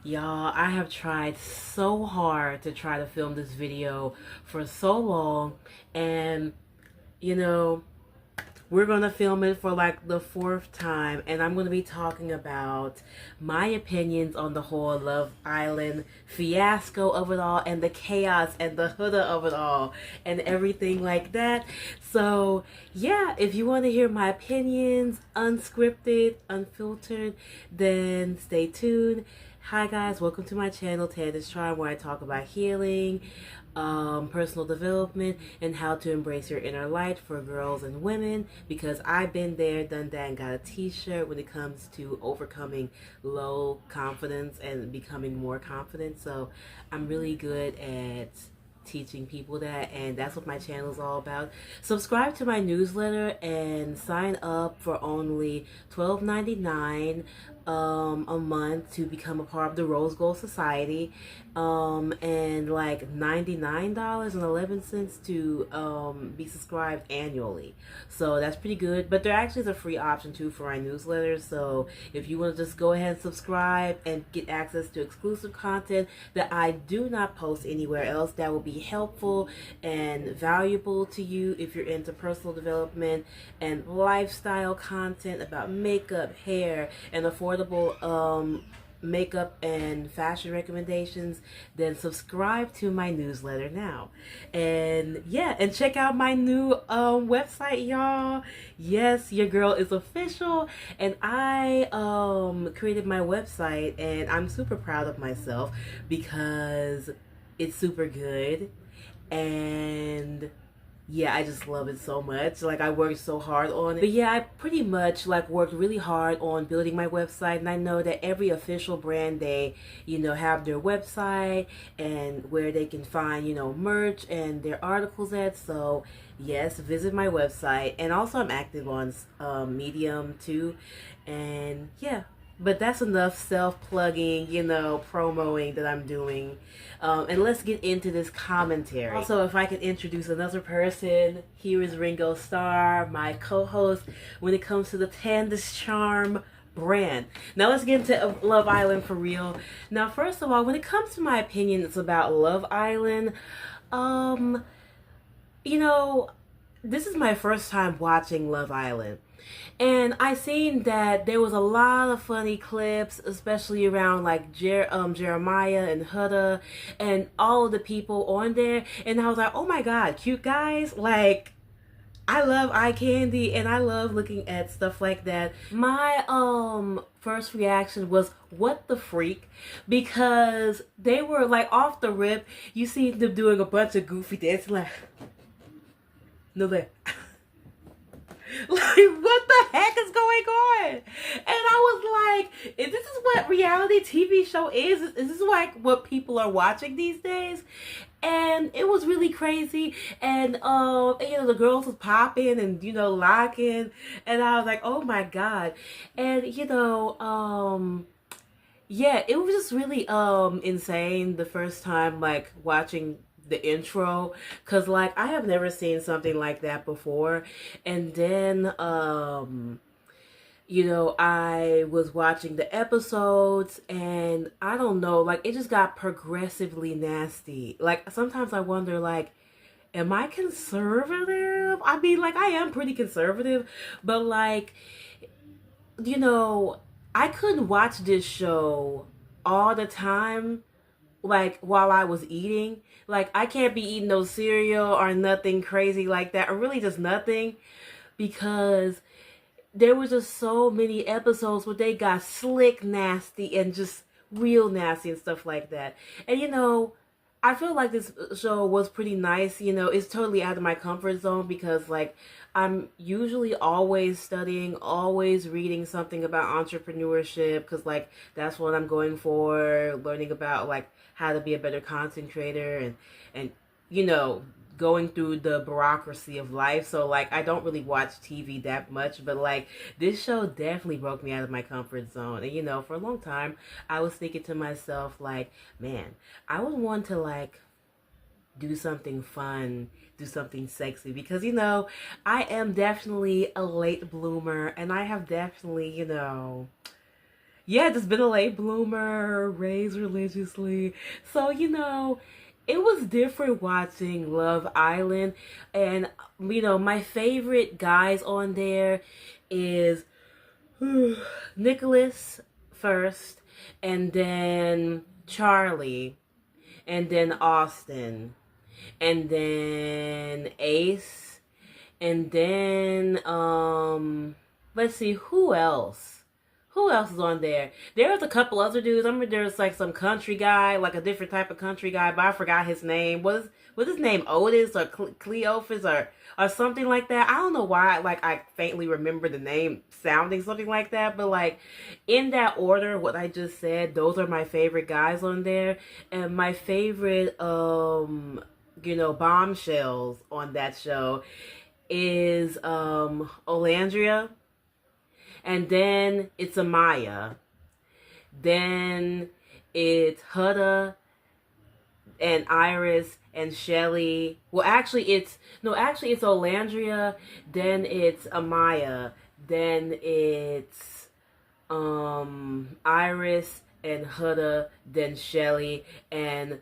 Y'all, I have tried so hard to try to film this video for so long, and you know, we're gonna film it for like the fourth time, and I'm gonna be talking about my opinions on the whole Love Island fiasco of it all, and the chaos and the huda of it all, and everything like that. So, yeah, if you want to hear my opinions, unscripted, unfiltered, then stay tuned. Hi guys, welcome to my channel, Tanda's Charm, where I talk about healing, personal development, and how to embrace your inner light for girls and women, because I've been there, done that, and got a t-shirt when it comes to overcoming low confidence and becoming more confident. So I'm really good at teaching people that, and that's what my channel is all about. Subscribe to my newsletter and sign up for only $12.99 a month to become a part of the Rose Gold Society, and like $99.11 to be subscribed annually. So that's pretty good, but there actually is a free option too for my newsletter. So if you want to just go ahead and subscribe and get access to exclusive content that I do not post anywhere else, that will be helpful and valuable to you if you're into personal development and lifestyle content about makeup, hair, and affordable makeup and fashion recommendations. Then subscribe to my newsletter now. And yeah, and check out my new website, y'all. Yes, your girl is official, and I created my website, and I'm super proud of myself because it's super good. And yeah, I just love it so much. Like, I worked so hard on it. But yeah, I pretty much like worked really hard on building my website, and I know that every official brand, they have their website and where they can find merch and their articles at. So yes, visit my website, and also I'm active on Medium too. And yeah, but that's enough self-plugging, promoing that I'm doing. And let's get into this commentary. Also, if I could introduce another person, here is Ringo Starr, my co-host when it comes to the Tanda's Charm brand. Now let's get into Love Island for real. Now, first of all, when it comes to my opinions about Love Island, this is my first time watching Love Island. And I seen that there was a lot of funny clips, especially around like Jeremiah and Huda and all of the people on there. And I was like, oh my god, cute guys. Like, I love eye candy, and I love looking at stuff like that. My first reaction was, what the freak? Because they were like off the rip. You see them doing a bunch of goofy dances, like no that. Like, what the heck is going on? And I was like, is this what reality TV show is? Is this like what people are watching these days? And it was really crazy. And the girls was popping and locking, and I was like, oh my god. And yeah, it was just really insane the first time like watching the intro, because like I have never seen something like that before. And then I was watching the episodes, and I don't know, like it just got progressively nasty. Like sometimes I wonder, like, am I conservative? I mean, like, I am pretty conservative, but like, I couldn't watch this show all the time, like while I was eating. Like, I can't be eating no cereal or nothing crazy like that, or really just nothing, because there was just so many episodes where they got slick nasty and just real nasty and stuff like that. And I feel like this show was pretty nice. It's totally out of my comfort zone, because like I'm usually always studying, always reading something about entrepreneurship, because like that's what I'm going for, learning about like how to be a better content creator, and going through the bureaucracy of life. So like I don't really watch TV that much, but like this show definitely broke me out of my comfort zone. And for a long time I was thinking to myself, like, man, I would want to like do something fun, do something sexy, because I am definitely a late bloomer, and I have definitely Yeah, just been a late bloomer, raised religiously. So, it was different watching Love Island. And, my favorite guys on there is Nicholas first, and then Charlie, and then Austin, and then Ace, and then let's see who else. Who else is on there? There was a couple other dudes. I remember there was like some country guy, like a different type of country guy, but I forgot his name. Was his name Otis or Cleophas or something like that? I don't know why. Like I faintly remember the name sounding something like that, but like in that order, what I just said, those are my favorite guys on there, and my favorite bombshells on that show is Olandria, and then it's Amaya, then it's Huda and Iris and Shelly. Well, actually it's Olandria, then it's Amaya, then it's Iris and Huda, then Shelly, and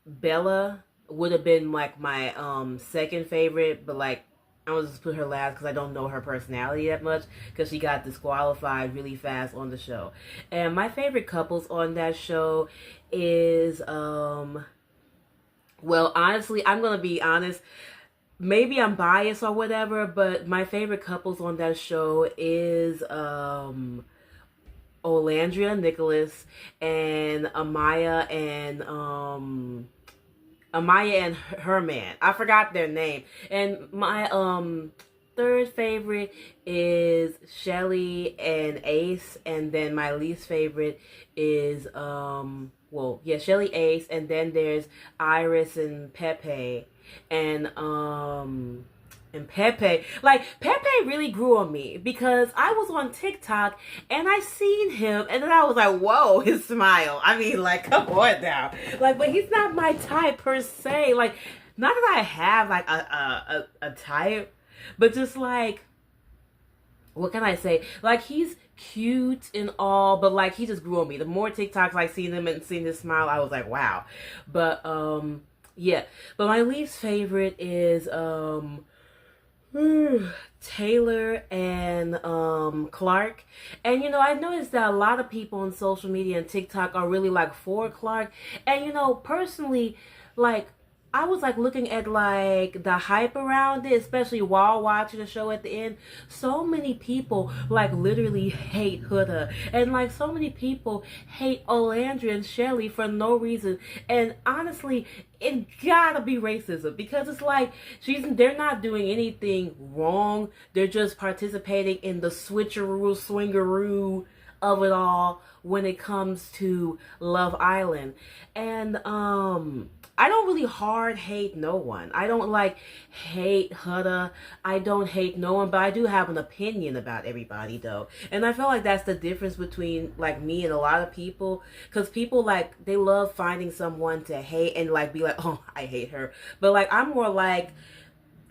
Bella would have been like my second favorite, but like I'm gonna just put her last because I don't know her personality that much because she got disqualified really fast on the show. And my favorite couples on that show is well, honestly, I'm gonna be honest. Maybe I'm biased or whatever, but my favorite couples on that show is Olandria Nicholas and Amaya and her man. I forgot their name. And my third favorite is Shelly and Ace, and then my least favorite is Shelly, Ace, and then there's Iris and Pepe. And Pepe, like Pepe really grew on me because I was on TikTok and I seen him and then I was like, whoa, his smile. I mean, like, come on now. Like, but he's not my type per se. Like, not that I have like a type, but just like, what can I say? Like, he's cute and all, but like he just grew on me. The more TikToks I seen him and seen his smile, I was like, wow. But yeah. But my least favorite is Taylor and Clark. And I noticed that a lot of people on social media and TikTok are really like for Clark. And personally, like I was like looking at like the hype around it, especially while watching the show at the end. So many people like literally hate Huda, and like so many people hate Olandria and Shelly for no reason. And honestly, it gotta be racism because it's like they're not doing anything wrong. They're just participating in the switcheroo, swingeroo of it all when it comes to Love Island. And I don't really hard hate no one. I don't like hate Huda. I don't hate no one, but I do have an opinion about everybody though. And I feel like that's the difference between like me and a lot of people, because people like they love finding someone to hate and like be like, oh, I hate her. But like I'm more like,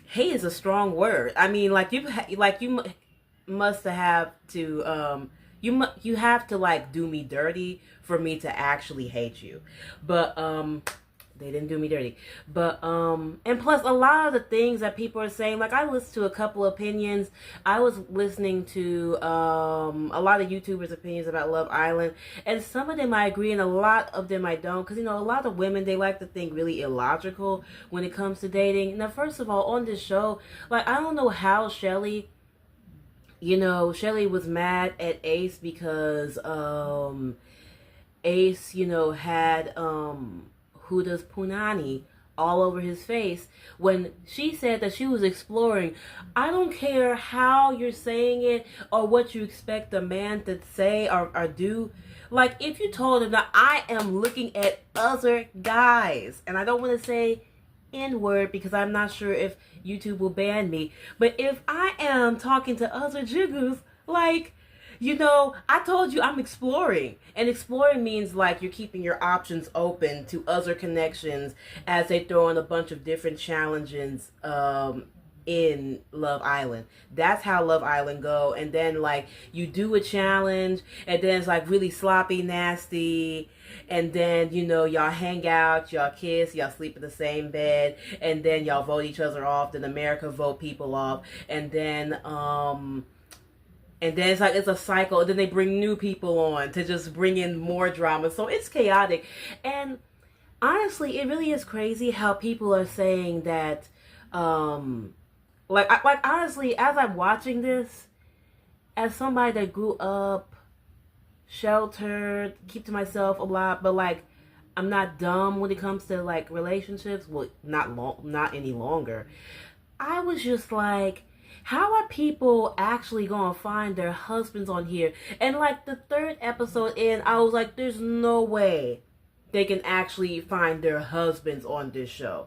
hate is a strong word. I mean, like you must have to you have to like do me dirty for me to actually hate you. But they didn't do me dirty. But and plus a lot of the things that people are saying, like I listened to a couple opinions. I was listening to a lot of YouTubers' opinions about Love Island, and some of them I agree and a lot of them I don't, because a lot of women, they like to think really illogical when it comes to dating. Now, first of all, on this show, like I don't know how Shelly was mad at Ace because Ace had Huda's punani all over his face when she said that she was exploring. I don't care how you're saying it or what you expect a man to say or do. Like, if you told him that I am looking at other guys, and I don't want to say N-word because I'm not sure if YouTube will ban me, but if I am talking to other jiggers, like, I told you I'm exploring. And exploring means like you're keeping your options open to other connections as they throw in a bunch of different challenges in Love Island. That's how Love Island go. And then like you do a challenge, and then it's like really sloppy, nasty, and then y'all hang out, y'all kiss, y'all sleep in the same bed, and then y'all vote each other off. Then America vote people off, and then it's like it's a cycle. And then they bring new people on to just bring in more drama. So it's chaotic. And honestly, it really is crazy how people are saying that like honestly, as I'm watching this, as somebody that grew up sheltered, keep to myself a lot, but like I'm not dumb when it comes to like relationships. Well, not any longer. I was just like, how are people actually gonna find their husbands on here? And like the third episode in, I was like, there's no way they can actually find their husbands on this show.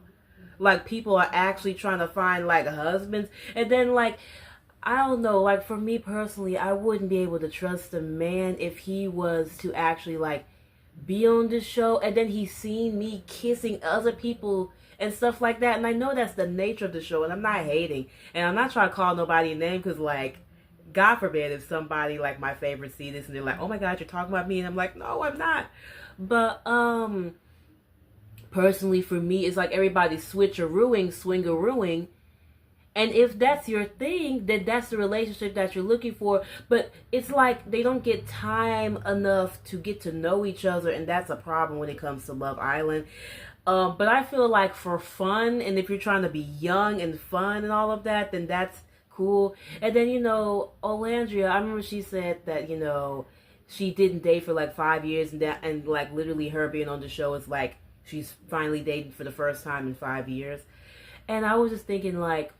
Like people are actually trying to find like husbands. And then like, I don't know, like for me personally, I wouldn't be able to trust a man if he was to actually like be on this show and then he's seen me kissing other people and stuff like that. And I know that's the nature of the show, and I'm not hating, and I'm not trying to call nobody a name, because like, God forbid if somebody like my favorite see this and they're like, oh my God, you're talking about me, and I'm like, no, I'm not. But personally for me, it's like everybody's swingarooing. And if that's your thing, then that's the relationship that you're looking for. But it's like they don't get time enough to get to know each other, and that's a problem when it comes to Love Island. But I feel like for fun, and if you're trying to be young and fun and all of that, then that's cool. And then, Olandria, I remember she said that, she didn't date for like 5 years, and like literally her being on the show is like she's finally dating for the first time in 5 years. And I was just thinking like,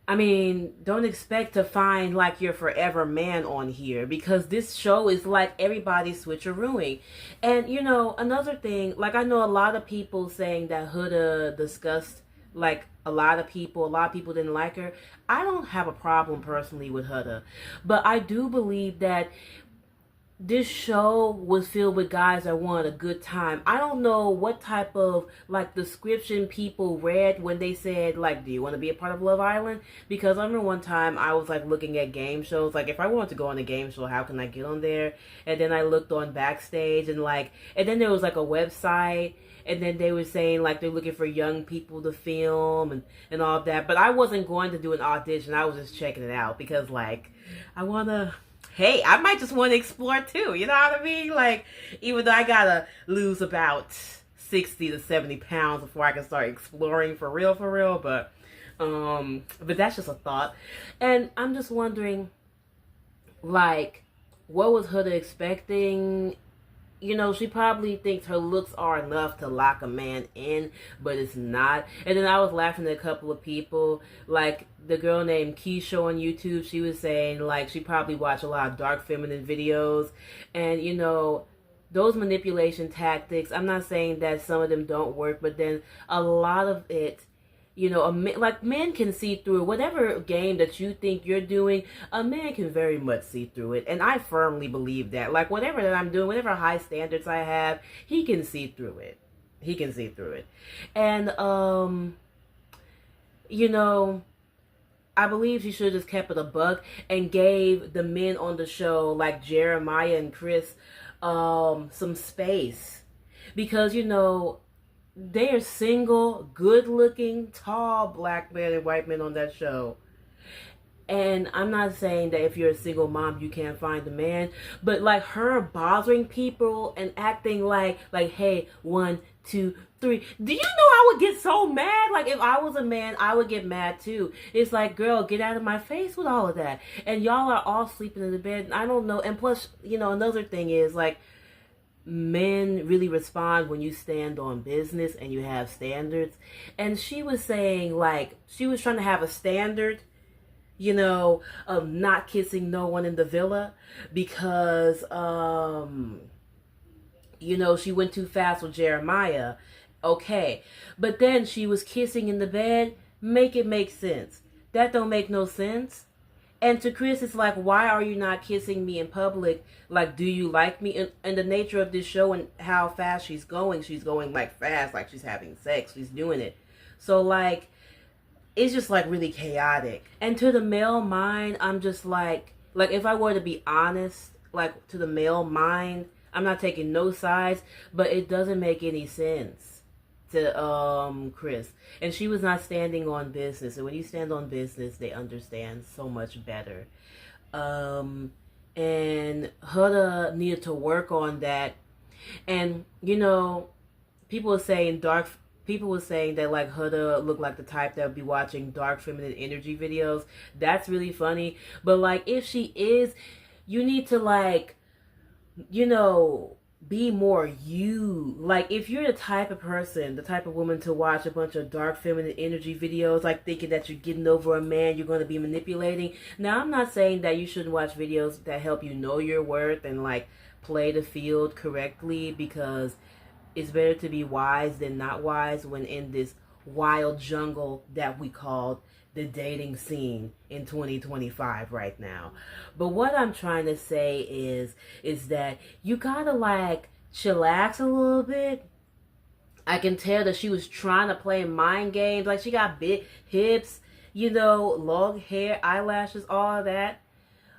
I mean, don't expect to find like your forever man on here, because this show is like everybody switcherooing. And another thing, like I know a lot of people saying that Huda discussed like a lot of people didn't like her. I don't have a problem personally with Huda, but I do believe that this show was filled with guys that wanted a good time. I don't know what type of like description people read when they said like, do you want to be a part of Love Island? Because I remember one time I was like looking at game shows, like if I wanted to go on a game show, how can I get on there? And then I looked on Backstage, and then there was like a website, and then they were saying like they're looking for young people to film and all of that. But I wasn't going to do an audition. I was just checking it out because like hey, I might just want to explore too. You know what I mean? Like, even though I gotta lose about 60 to 70 pounds before I can start exploring for real. But that's just a thought. And I'm just wondering, like, what was Huda expecting? She probably thinks her looks are enough to lock a man in, but it's not. And then I was laughing at a couple of people, like the girl named Keisha on YouTube. She was saying like she probably watched a lot of dark feminine videos, and those manipulation tactics, I'm not saying that some of them don't work, but then a lot of it, like men can see through whatever game that you think you're doing. A man can very much see through it, and I firmly believe that. Like whatever that I'm doing, whatever high standards I have, he can see through it. And I believe she should have just kept it a buck and gave the men on the show like Jeremiah and Chris some space, because they are single, good-looking, tall black men and white men on that show. And I'm not saying that if you're a single mom, you can't find a man. But, like, her bothering people and acting like, hey, 1, 2, 3. Do you know I would get so mad? Like, if I was a man, I would get mad, too. It's like, girl, get out of my face with all of that. And y'all are all sleeping in the bed. And I don't know. And plus, another thing is, like, men really respond when you stand on business and you have standards. And she was saying, like, she was trying to have a standard, of not kissing no one in the villa because, she went too fast with Jeremiah. Okay. But then she was kissing in the bed. Make it make sense. That don't make no sense. And to Chris, it's like, why are you not kissing me in public? Like, do you like me? And the nature of this show and how fast she's going like fast, like she's having sex. She's doing it. So, like, it's just like really chaotic. And to the male mind, I'm just like if I were to be honest, like to the male mind, I'm not taking no sides, but it doesn't make any sense to Chris. And she was not standing on business. And when you stand on business, they understand so much better. And Huda needed to work on that. And you know, people were saying that like Huda looked like the type that would be watching dark feminine energy videos. That's really funny. But like if she is, you need to like, you know, be more you. Like if you're the type of person, the type of woman to watch a bunch of dark feminine energy videos, like thinking that you're getting over a man you're going to be manipulating. Now I'm not saying that you shouldn't watch videos that help you know your worth and like play the field correctly, because it's better to be wise than not wise when in this wild jungle that we call the dating scene in 2025 right now. But what I'm trying to say is that you gotta like chillax a little bit. I can tell that she was trying to play mind games. Like she got big hips, you know, long hair, eyelashes, all of that.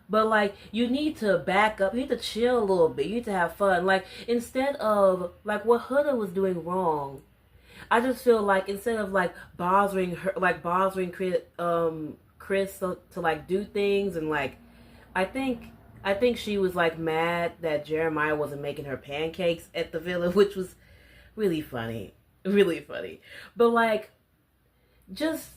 But like you need to back up, you need to chill a little bit, you need to have fun. Like instead of like what Huda was doing wrong, I just feel like instead of like bothering Chris to like do things, and like I think she was like mad that Jeremiah wasn't making her pancakes at the villa, which was really funny. Really funny. But like just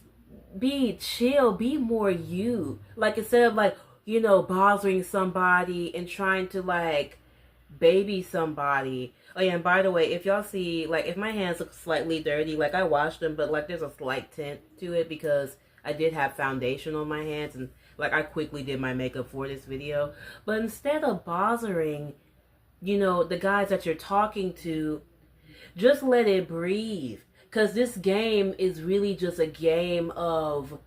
be chill, be more you. Like instead of like, you know, bothering somebody and trying to like baby somebody. Oh yeah, and by the way, if y'all see, like if my hands look slightly dirty, like I washed them, but like there's a slight tint to it because I did have foundation on my hands, and like I quickly did my makeup for this video. But instead of bothering, you know, the guys that you're talking to, just let it breathe. Because this game is really just a game of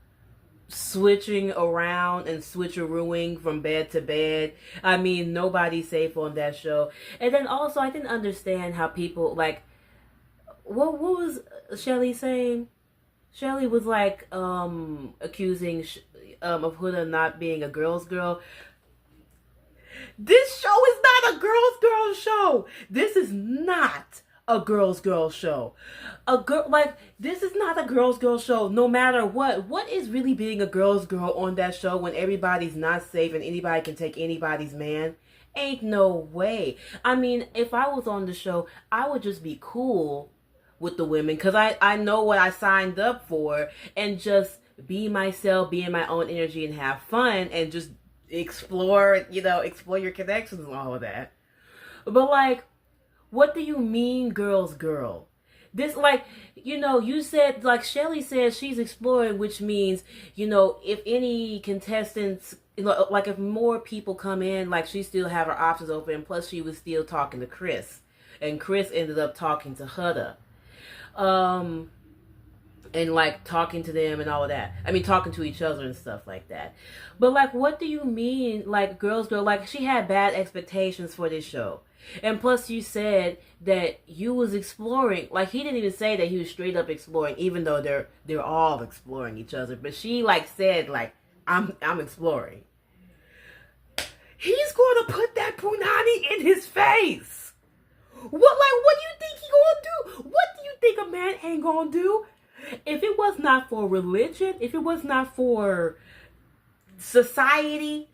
switching around and switcherooing from bed to bed. I mean, nobody's safe on that show. And then also, I didn't understand how people, like, what was Shelly saying? Shelly was like, accusing of Huda not being a girl's girl. This show is not a girl's show. This is not a girl show. This is not a girl show no matter what is really being a girl on that show when everybody's not safe and anybody can take anybody's man? Ain't no way. I mean, if I was on the show, I would just be cool with the women because I know what I signed up for, and just be myself, be in my own energy and have fun and just explore your connections and all of that. But like, what do you mean girl? This, like, you know, you said, like Shelly says she's exploring, which means, you know, if any contestants, you know, like if more people come in, like she still have her options open. Plus she was still talking to Chris, and Chris ended up talking to Huda. And like talking to them and all of that. I mean, talking to each other and stuff like that. But like, what do you mean, like girl? Like she had bad expectations for this show. And plus you said that you was exploring. Like he didn't even say that he was straight up exploring, even though they're all exploring each other. But she like said like, I'm exploring. He's going to put that punani in his face. What do you think he gonna do? What do you think a man ain't gonna do? If it was not for religion, if it was not for society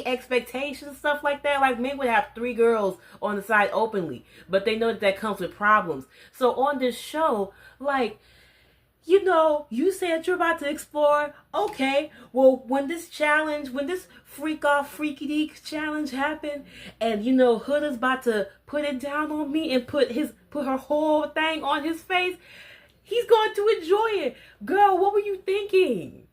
expectations, stuff like that, like men would have 3 girls on the side openly, but they know that comes with problems. So on this show, like, you know, you said you're about to explore. Okay, well, when this freaky deek challenge happened, and you know Huda's about to put it down on me and put her whole thing on his face, he's going to enjoy it. Girl, what were you thinking?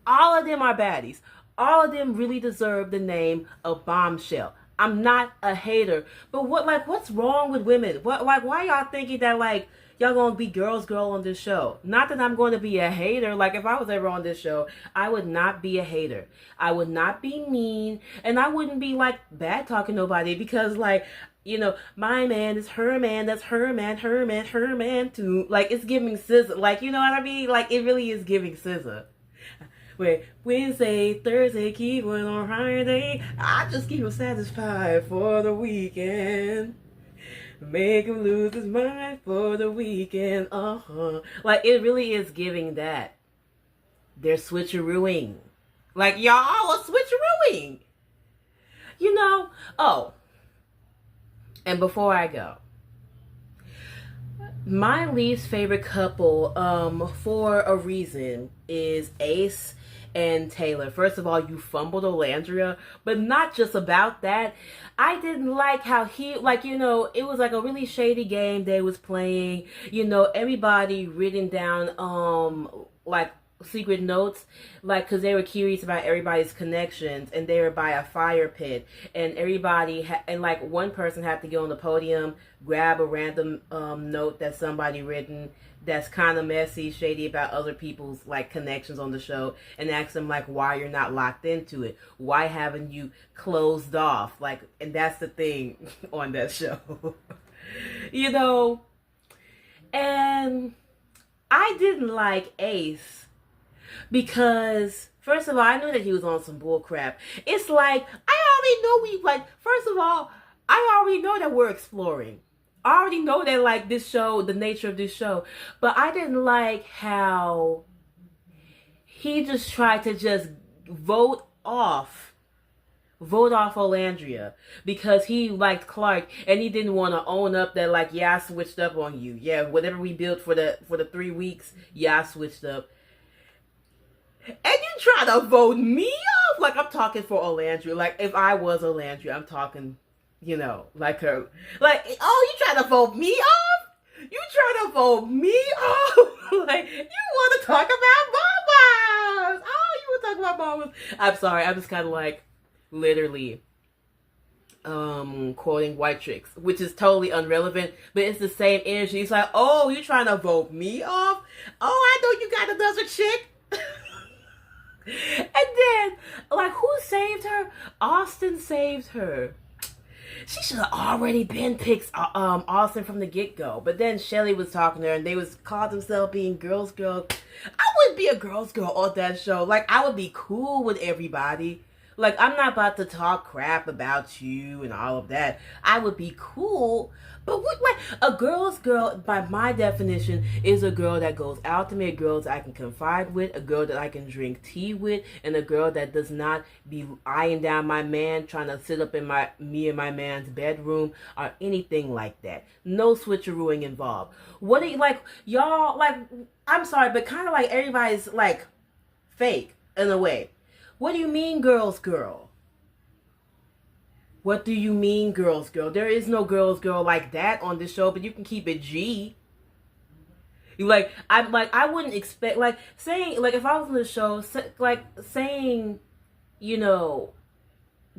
All of them are baddies. All of them really deserve the name of bombshell. I'm not a hater. But what's wrong with women? Why y'all thinking that y'all gonna be girl on this show? Not that I'm going to be a hater. Like, if I was ever on this show, I would not be a hater. I would not be mean, and I wouldn't be bad talking nobody, because my man is her man, that's her man, her man too. It's giving scissor. You know what I mean? It really is giving scissor. Wait, Wednesday, Thursday, keep going on Friday. I just keep him satisfied for the weekend. Make him lose his mind for the weekend. It really is giving that. They're switcherooing. Y'all are switcherooing. Oh. And before I go, my least favorite couple, for a reason, is Ace and Taylor. First of all, you fumbled Olandria, but not just about that. I didn't like how he, it was a really shady game they was playing. Everybody written down, secret notes, because they were curious about everybody's connections, and they were by a fire pit, and everybody one person had to go on the podium, grab a random note that somebody written that's kind of messy, shady about other people's connections on the show, and ask them why you're not locked into it, why haven't you closed off, and that's the thing on that show. And I didn't like Ace because, first of all, I knew that he was on some bull crap. It's I already know first of all, I already know that we're exploring. I already know that this show, the nature of this show. But I didn't like how he just tried to just vote off Olandria because he liked Clark, and he didn't want to own up that yeah, I switched up on you. Yeah, whatever we built for the 3 weeks, yeah, I switched up. And you try to vote me off? I'm talking for Olandria. If I was Olandria, I'm talking, her. Oh, you trying to vote me off? You trying to vote me off? You want to talk about mamas? Oh, you want to talk about mamas? I'm sorry. I'm just kind of literally quoting White Chicks, which is totally irrelevant, but it's the same energy. It's oh, you trying to vote me off? Oh, I know you got another chick. And then, who saved her? Austin saved her. She should have already been picked Austin from the get-go. But then Shelly was talking to her, and they called themselves being girls girl. I wouldn't be a girls girl on that show. I would be cool with everybody. I'm not about to talk crap about you and all of that. I would be cool. But a girl's girl, by my definition, is a girl that goes out to me, a girl that I can confide with, a girl that I can drink tea with, and a girl that does not be eyeing down my man, trying to sit up in me and my man's bedroom, or anything like that. No switcherooing involved. What do you, y'all, I'm sorry, but kind of everybody's, fake, in a way. What do you mean, girls girl? What do you mean, girls girl? There is no girls girl like that on this show, but you can keep it G. I wouldn't expect, saying, if I was on the show, saying,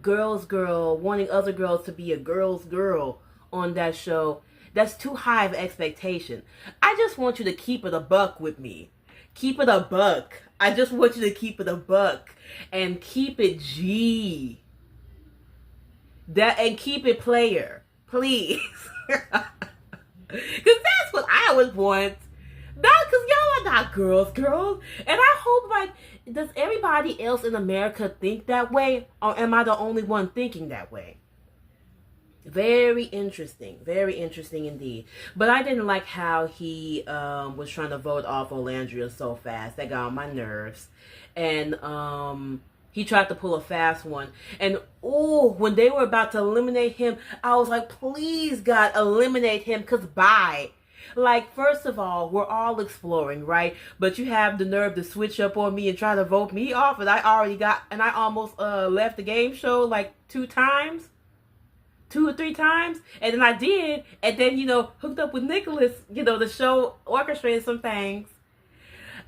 girls girl, wanting other girls to be a girls girl on that show, that's too high of expectation. I just want you to keep it a buck with me. Keep it a buck. I just want you to keep it a buck. And keep it G. And keep it player. Please. Because that's what I would want. Not because y'all are not girls. And I hope, does everybody else in America think that way? Or am I the only one thinking that way? Very interesting indeed. But I didn't like how he was trying to vote off Olandria so fast. That got on my nerves. And he tried to pull a fast one. And when they were about to eliminate him, I was like, please God, eliminate him, because bye. First of all, we're all exploring, right? But you have the nerve to switch up on me and try to vote me off, and I almost left the game show 2 or 3 times, and then I did, and then, hooked up with Nicholas, the show orchestrated some things.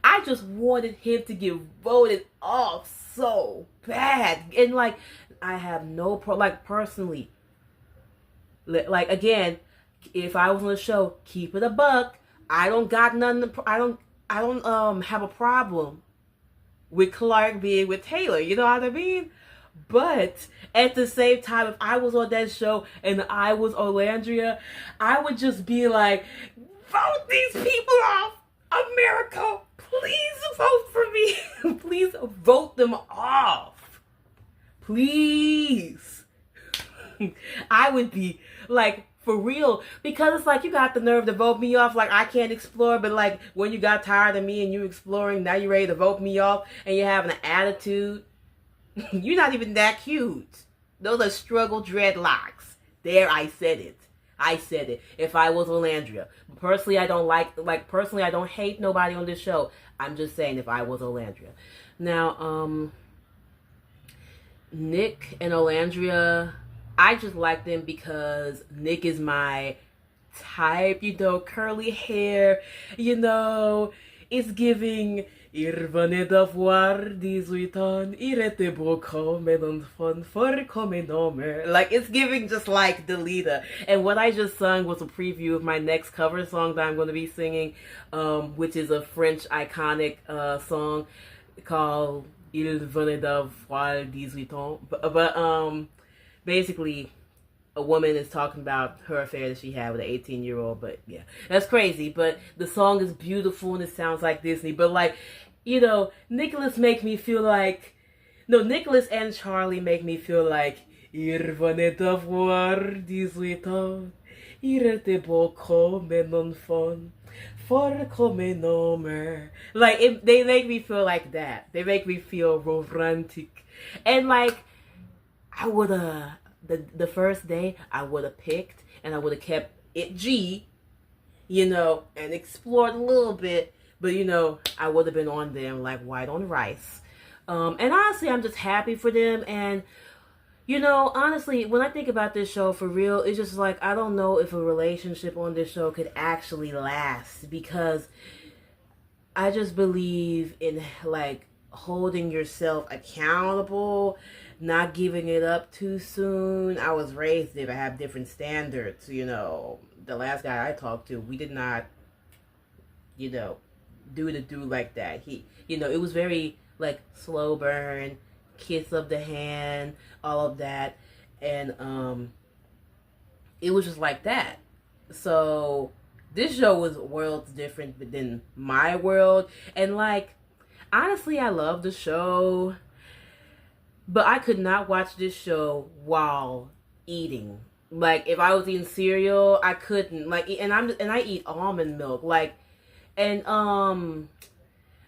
I just wanted him to get voted off so bad, and I have no like personally, like again, if I was on the show, keep it a buck. I don't got nothing. I don't have a problem with Clark being with Taylor. You know what I mean? But at the same time, if I was on that show and I was Olandria, I would just be like, vote these people off. America, please vote for me. Please vote them off. Please. I would be like, for real, because it's like you got the nerve to vote me off. Like I can't explore, but like when you got tired of me and you exploring, now you're ready to vote me off and you're having an attitude. You're not even that cute. Those are struggle dreadlocks. There, I said it. I said it. If I was Olandria. Personally, I don't personally, I don't hate nobody on this show. I'm just saying if I was Olandria. Now, Nick and Olandria, I just like them because Nick is my type, you know, curly hair, you know, it's giving Ir venez d'avoir 18 ans, il était beau comme un enfant, fort comme un homme. Like, it's giving just like the leader. And what I just sung was a preview of my next cover song that I'm going to be singing, which is a French iconic song called Il venait d'avoir 18 ans. But basically, a woman is talking about her affair that she had with an 18-year-old, but yeah, that's crazy. But the song is beautiful and it sounds like Disney. But like, you know, Nicholas and Charlie make me feel like Il venait d'avoir 18 ans, il était beau comme un enfant, fort comme un homme. Like, they make me feel like that. They make me feel romantic. And like, I would've, the first day, I would've picked and I would've kept it G, you know, and explored a little bit. But, you know, I would have been on them like white on rice. And honestly, I'm just happy for them. And, you know, honestly, when I think about this show for real, it's just like, I don't know if a relationship on this show could actually last. Because I just believe in, like, holding yourself accountable, not giving it up too soon. I was raised to have different standards, you know. The last guy I talked to, we did not, you know, do like that. He, you know, it was very like slow burn, kiss of the hand, all of that, and it was just like that. So this show was worlds different than my world, and like honestly, I love the show, but I could not watch this show while eating. Like if I was eating cereal, I couldn't. Like, and I eat almond milk, like. And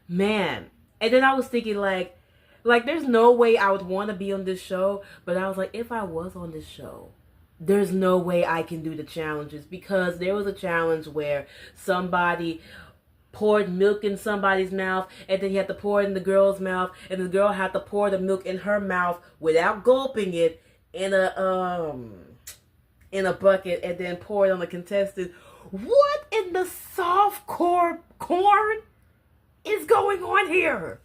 man, and then I was thinking like there's no way I would want to be on this show, but I was like, if I was on this show, there's no way I can do the challenges, because there was a challenge where somebody poured milk in somebody's mouth, and then he had to pour it in the girl's mouth, and the girl had to pour the milk in her mouth without gulping it in a bucket, and then pour it on the contestant. What in the soft core corn is going on here?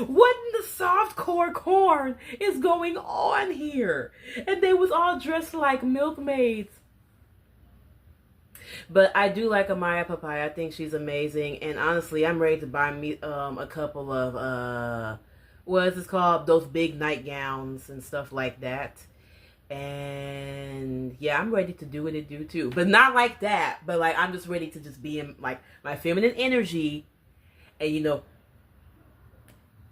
What in the soft core corn is going on here? And they was all dressed like milkmaids. But I do like Amaya Papaya. I think she's amazing. And honestly, I'm ready to buy me a couple of what is this called? Those big nightgowns and stuff like that. And yeah, I'm ready to do what it do too, but not like that. But like, I'm just ready to just be in like my feminine energy, and you know,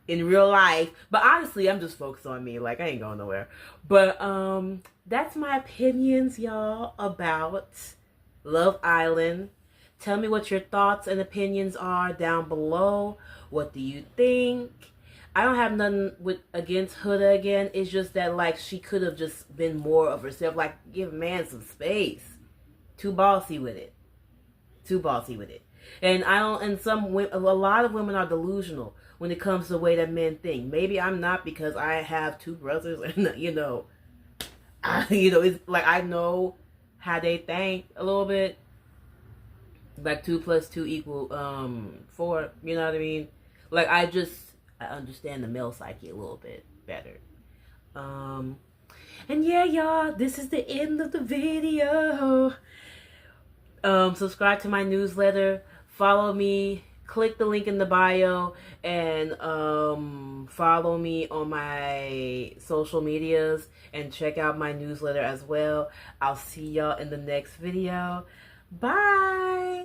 in real life. But honestly, I'm just focused on me. Like I ain't going nowhere. But that's my opinions, y'all, about Love Island. Tell me what your thoughts and opinions are down below. What do you think? I don't have nothing against Huda again. It's just that like she could have just been more of herself. Like give a man some space. Too bossy with it. Too bossy with it. And I don't. And a lot of women are delusional when it comes to the way that men think. Maybe I'm not, because I have two brothers, and you know, it's like I know how they think a little bit. Like 2 + 2 = 4. You know what I mean? Like I understand the male psyche a little bit better. And yeah, y'all, this is the end of the video. Subscribe to my newsletter, follow me, click the link in the bio, and follow me on my social medias, and check out my newsletter as well. I'll see y'all in the next video. Bye.